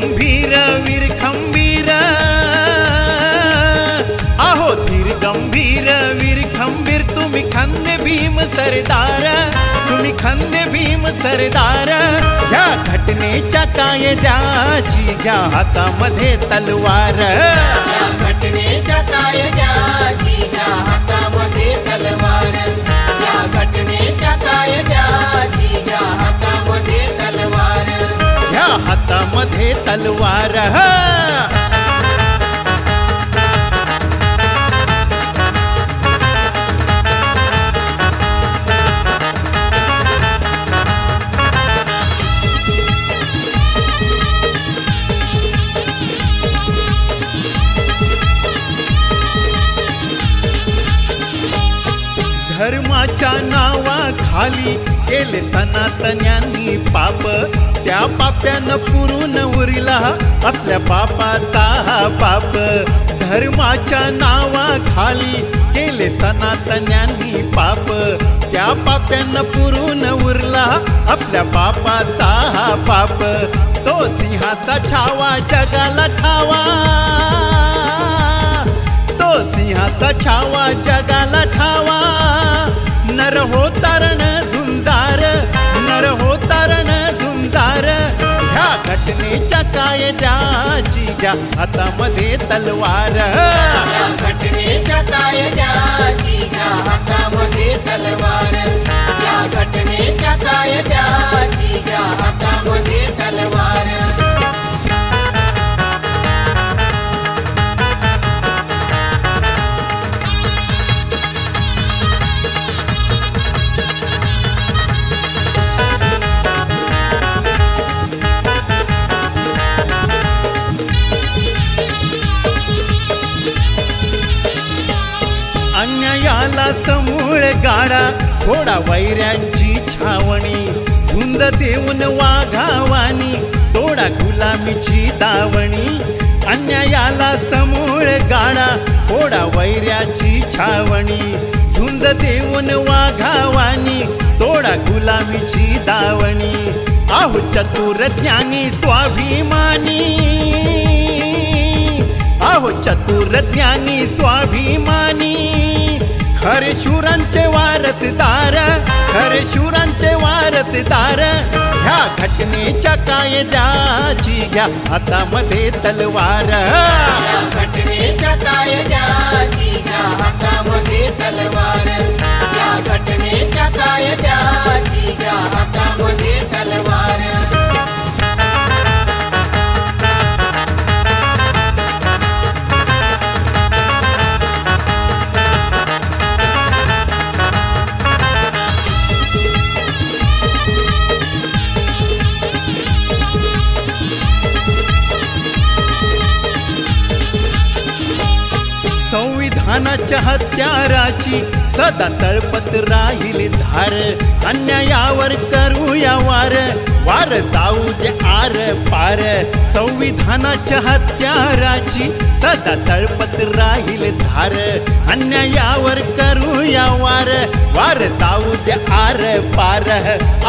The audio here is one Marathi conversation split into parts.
गंभीर वीर खंबीर, आहो धीर गंभीर वीर खंबीर, तुम्ही खंदे भीम सरदार, तुम्ही खंदे भीम सरदार। ह्या घटनेच्या कायद्याची घ्या हातामध्ये तलवार, या घटनेच्या कायद्याची घ्या हातामध्ये तलवार, या घटनेच्या कायद्याची घ्या हातामध्ये तलवार, ह्या हातामध्ये तलवार। धर्माच्या नावाखाली केले सनातन्यांनी पाप, त्या पाप्यानं पुरून उरला आपल्या पापाचा हा पाप। धर्माच्या नावाखाली केले सनातन्यांनी पाप, त्या पाप्यानं पुरून उरला आपल्या पापाचा हा पाप। तो सिंहाचा छावा जगाला ठावा, तो सिंहाचा छावा जगाला ठावा। नर हो तारण झुंजार, नर हो तारण झुंजार। ह्या घटनेच्या कायद्याची घ्या हातामध्ये तलवार, या घटनेच्या कायद्याची घ्या हातामध्ये तलवार, या घटनेच्या कायद्याची घ्या हातामध्ये तलवार। अन्यायाला समूळ गाडा, थोडा वैऱ्यांची छावणी, झुंज देऊन वाघावानी, तोडा गुलामीची दावणी। अन्यायाला समूळ गाडा, थोडा वैऱ्याची छावणी, झुंज देऊन वाघावानी, तोडा गुलामीची दावणी। आहो चतुर ज्ञानी स्वाभिमानी, आहो चतुर ज्ञानी स्वाभिमानी। खरे शूरांचे वारसदार, खरे शूरांचे वारसदार। ह्या घटनेच्या कायद्याची घ्या हातामध्ये तलवार, या घटनेच्या कायद्याची घ्या हातामध्ये तलवार, या घटनेच्या कायद्याची घ्या हातामध्ये तलवार। संविधानाच्या हत्याराची सदा तळपत राहील धार, अन्यायावर करूया वार, वार जाऊ दे आर पार। संविधानाच्या हत्याराची सदा तळपत राहील धार, अन्यायावर करूया वार, वार जाऊ दे आर पार।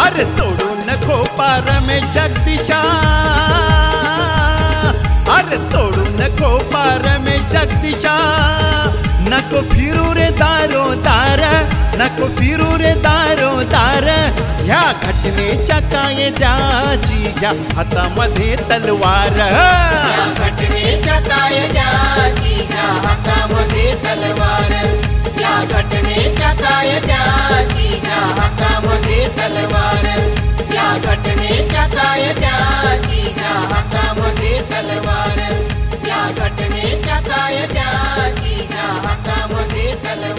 अरे सोडू नको पार में जगदीशा, अरे सोडू नको पार में जगदीशा। नको फिरू रे दारो दार, नको फिरू रे दारो दार। ह्या घटनेच्या कायद्याची घ्या हातामध्ये तलवार, या घटनेच्या कायद्याची घ्या हातामध्ये तलवार, या घटनेच्या कायद्याची घ्या हातामध्ये तलवार, या घटनेच्या कायद्याची घ्या हातामध्ये तलवार, या घटनेच्या कायद्याची घ्या हातामध्ये तलवार।